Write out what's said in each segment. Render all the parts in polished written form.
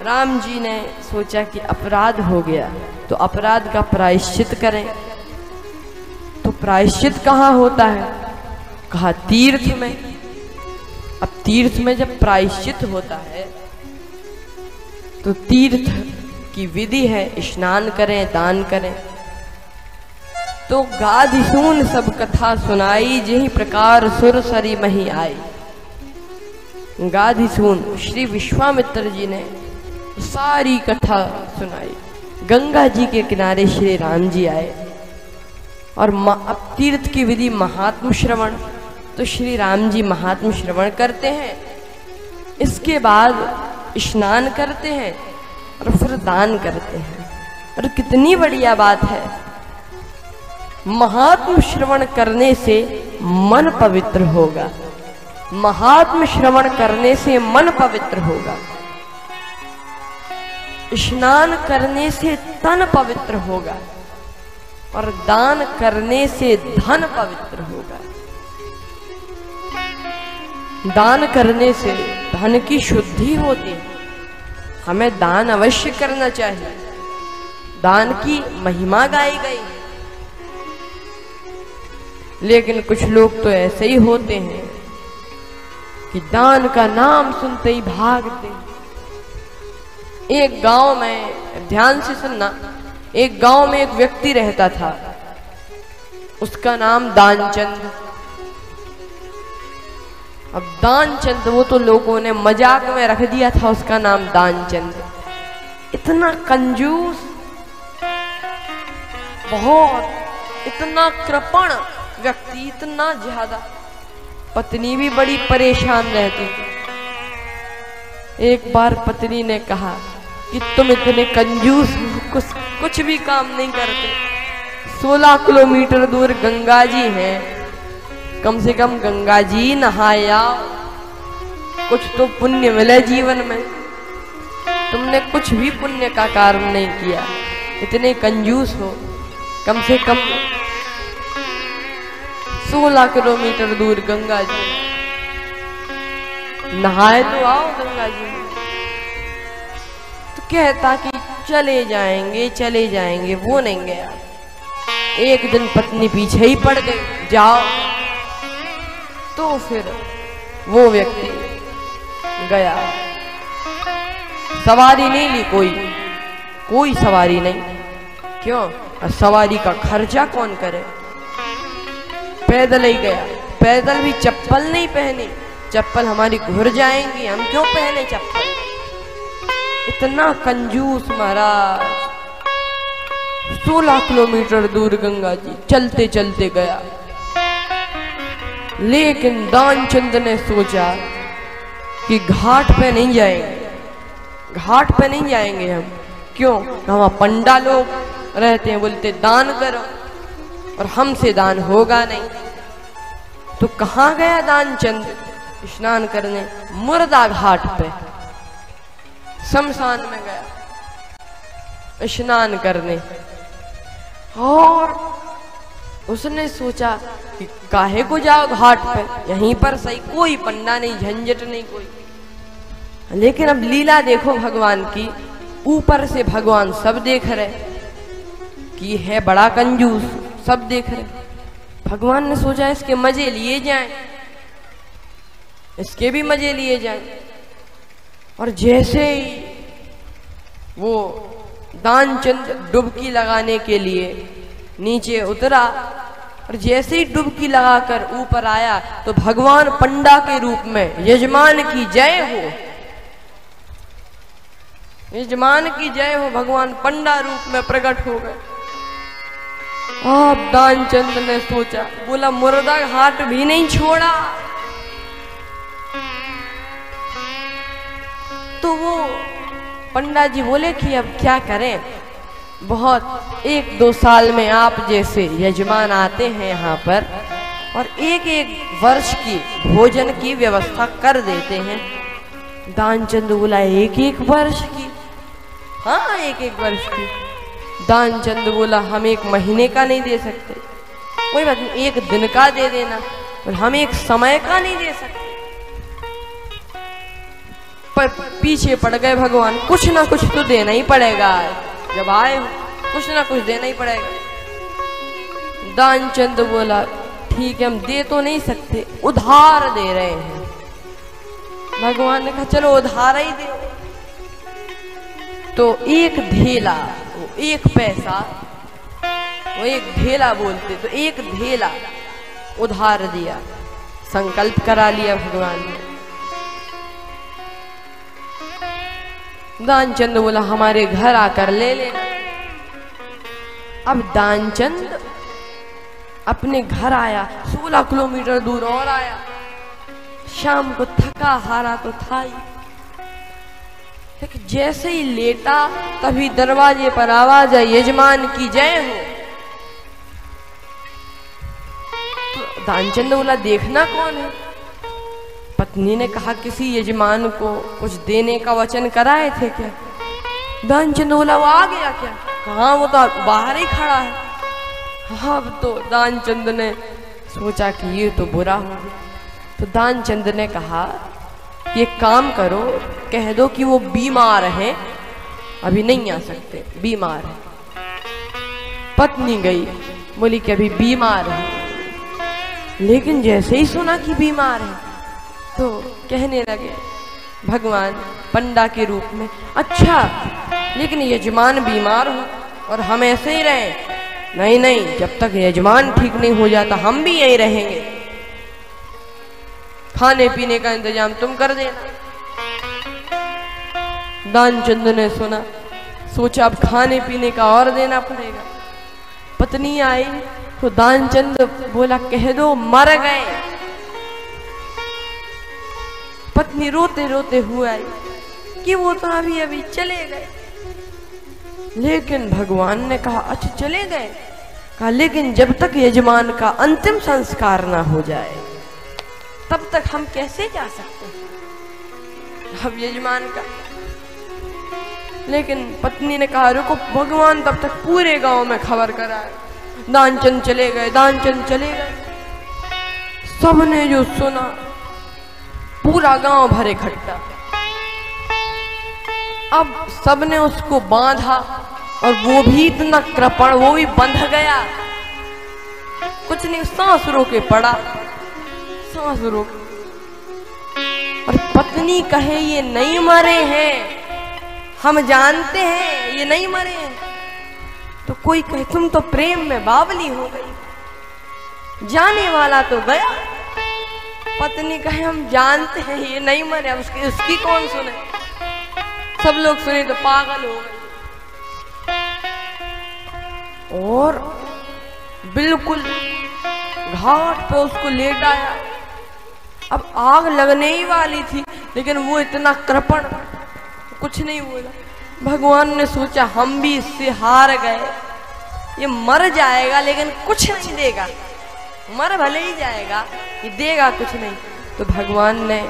राम जी ने सोचा कि अपराध हो गया तो अपराध का प्रायश्चित करें। तो प्रायश्चित कहाँ होता है? कहा तीर्थ में। अब तीर्थ में जब प्रायश्चित होता है तो तीर्थ की विधि है स्नान करें, दान करें। तो गाधि सून सब कथा सुनाई, जिही प्रकार सुर सरी मही आई। गाधि सून श्री विश्वामित्र जी ने सारी कथा सुनाई। गंगा जी के किनारे श्री राम जी आए और अब तीर्थ की विधि महात्म श्रवण। तो श्री राम जी महात्म श्रवण करते हैं, इसके बाद स्नान करते हैं और फिर दान करते हैं। और कितनी बढ़िया बात है, महात्म श्रवण करने से मन पवित्र होगा। महात्म श्रवण करने से मन पवित्र होगा। स्नान करने से तन पवित्र होगा और दान करने से धन पवित्र होगा। दान करने से धन की शुद्धि होती है। हमें दान अवश्य करना चाहिए। दान की महिमा गाई गई। लेकिन कुछ लोग तो ऐसे ही होते हैं कि दान का नाम सुनते ही भागते। एक गांव में, ध्यान से सुनना, एक गांव में एक व्यक्ति रहता था, उसका नाम दानचंद। अब दानचंद, वो तो लोगों ने मजाक में रख दिया था उसका नाम दानचंद। इतना कंजूस, बहुत, इतना कृपण व्यक्ति, इतना ज्यादा। पत्नी भी बड़ी परेशान रहती थी। एक बार पत्नी ने कहा कि तुम इतने कंजूस हो, कुछ भी काम नहीं करते। 16 किलोमीटर दूर गंगा जी हैं, कम से कम गंगा जी नहाया, कुछ तो पुण्य मिले जीवन में। तुमने कुछ भी पुण्य का कार्य नहीं किया, इतने कंजूस हो। कम से कम 16 किलोमीटर दूर गंगा जी, नहाए तो आओ गंगा जी में। तो कहता कि चले जाएंगे चले जाएंगे, वो नहीं गया। एक दिन पत्नी पीछे ही पड़ गई, जाओ। तो फिर वो व्यक्ति गया। सवारी नहीं ली, कोई सवारी नहीं। क्यों? सवारी का खर्चा कौन करे? पैदल ही गया। पैदल भी चप्पल नहीं पहनी, चप्पल हमारी घुर जाएंगी, हम क्यों पहने चप्पल? इतना कंजूस महाराज। 16 किलोमीटर दूर गंगा जी चलते चलते गया। लेकिन दानचंद ने सोचा कि घाट पे नहीं जाएंगे, घाट पे नहीं जाएंगे हम। क्यों? वहां पंडा लोग रहते हैं, बोलते दान करो, और हमसे दान होगा नहीं। तो कहाँ गया दानचंद स्नान करने? मुर्दा घाट पे, शमशान में गया स्नान करने। और उसने सोचा कि काहे को जाओ घाट पे, यहीं पर सही, कोई पंडा नहीं, झंझट नहीं कोई। लेकिन अब लीला देखो भगवान की, ऊपर से भगवान सब देख रहे कि है बड़ा कंजूस, सब देख रहे। भगवान ने सोचा इसके मजे लिए जाएं, इसके भी मजे लिए जाएं। और जैसे ही वो दानचंद डुबकी लगाने के लिए नीचे उतरा, और जैसे ही डुबकी लगाकर ऊपर आया तो भगवान पंडा के रूप में, यजमान की जय हो, यजमान की जय हो, भगवान पंडा रूप में प्रकट हो गए। अब दानचंद ने सोचा, बोला मुर्दा घाट भी नहीं छोड़ा। तो वो पंडा जी बोले कि अब क्या करें, बहुत 1-2 साल में आप जैसे यजमान आते हैं यहाँ पर और एक वर्ष की भोजन की व्यवस्था कर देते हैं। दानचंद बोला 1 वर्ष की? हाँ, 1 वर्ष की। दानचंद बोला हम 1 महीने का नहीं दे सकते, कोई बात नहीं, 1 दिन का दे देना, और हम 1 समय का नहीं दे सकते। पीछे पड़ गए भगवान, कुछ ना कुछ तो देना ही पड़ेगा, जब आए हो कुछ ना कुछ देना ही पड़ेगा। दानचंद बोला ठीक है, हम दे तो नहीं सकते, उधार दे रहे हैं। भगवान ने कहा चलो उधार ही दे। तो एक ढेला, वो एक पैसा, वो एक ढेला बोलते, तो एक ढेला उधार दिया, संकल्प करा लिया भगवान ने। दानचंद बोला हमारे घर आकर ले लेना। अब दानचंद अपने घर आया, 16 किलोमीटर दूर और आया। शाम को थका हारा तो था ही, लेकिन जैसे ही लेटा तभी दरवाजे पर आवाज आई, यजमान की जय हो। तो दानचंद बोला देखना कौन है। पत्नी ने कहा किसी यजमान को कुछ देने का वचन कराए थे क्या। दानचंद बोला वो आ गया क्या। कहाँ, वो तो बाहर ही खड़ा है। हाँ, तो दानचंद ने सोचा कि ये तो बुरा हो गया। तो दानचंद ने कहा ये काम करो, कह दो कि वो बीमार हैं, अभी नहीं आ सकते, बीमार है। पत्नी गई, बोली कि अभी बीमार है। लेकिन जैसे ही सुना कि बीमार है तो कहने लगे भगवान पंडा के रूप में, अच्छा लेकिन यजमान बीमार हो और हम ऐसे ही रहे। नहीं नहीं, जब तक यजमान ठीक नहीं हो जाता हम भी यहीं रहेंगे, खाने पीने का इंतजाम तुम कर देना। दानचंद ने सुना, सोचा अब खाने पीने का और देना पड़ेगा। पत्नी आई तो दानचंद बोला कह दो मर गए। पत्नी रोते रोते हुए आई कि वो तो अभी अभी चले गए। लेकिन भगवान ने कहा अच्छा चले गए। कहा लेकिन जब तक यजमान का अंतिम संस्कार ना हो जाए तब तक हम कैसे जा सकते हैं, अब यजमान का। लेकिन पत्नी ने कहा रुको, भगवान तब तक पूरे गांव में खबर कराए। दानचंद चले गए, दानचंद चले गए। सबने जो सुना, पूरा गांव भर इकट्ठा। अब सबने उसको बांधा और वो भी इतना कृपण, वो भी बंध गया, कुछ नहीं, सांस रोके पड़ा, सांस रोके। और पत्नी कहे ये नहीं मरे हैं, हम जानते हैं ये नहीं मरे हैं। तो कोई कहे तुम तो प्रेम में बावली हो गई, जाने वाला तो गया। पत्नी कहे हम जानते हैं ये नहीं मरे, अब उसकी कौन सुने। सब लोग सुने तो पागल हो गए। और बिल्कुल घाट पे उसको लेटाया। अब आग लगने ही वाली थी, लेकिन वो इतना कृपण, कुछ नहीं बोला। भगवान ने सोचा हम भी इससे हार गए, ये मर जाएगा लेकिन कुछ नहीं देगा, मर भले ही जाएगा, ये देगा कुछ नहीं। तो भगवान ने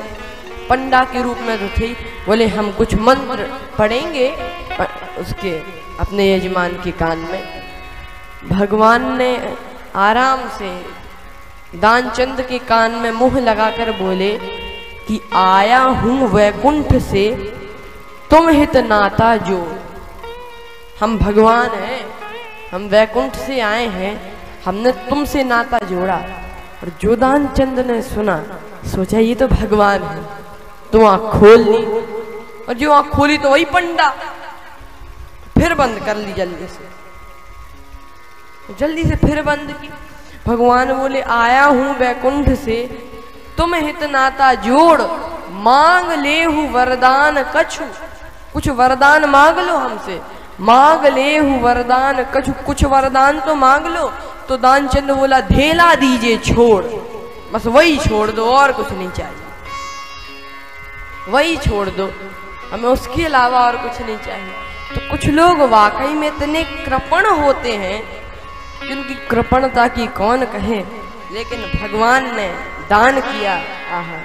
पंडा के रूप में तो थे, बोले हम कुछ मंत्र पढ़ेंगे उसके अपने यजमान के कान में। भगवान ने आराम से दानचंद के कान में मुंह लगाकर बोले कि आया हूं वैकुंठ से तुम हित नाता जोड़। हम भगवान हैं, हम वैकुंठ से आए हैं, हमने तुमसे नाता जोड़ा। और जो दानचंद ने सुना, सोचा ये तो भगवान है, तो आंख खोल ली। और जो आंख खोली तो वही पंडा, फिर बंद कर ली जल्दी से फिर बंद की। भगवान बोले आया हूं वैकुंठ से तुम हित नाता जोड़, मांग ले हूं वरदान कछु, कुछ वरदान मांग लो हमसे। मांग ले हूं वरदान कछु, कुछ वरदान तो मांग लो। तो दानचंद बोला ढेला दीजिए छोड़, बस वही छोड़ दो, और कुछ नहीं चाहिए, वही छोड़ दो, हमें उसके अलावा और कुछ नहीं चाहिए। तो कुछ लोग वाकई में इतने कृपण होते हैं जिनकी कृपणता की कौन कहे, लेकिन भगवान ने दान किया। आहा।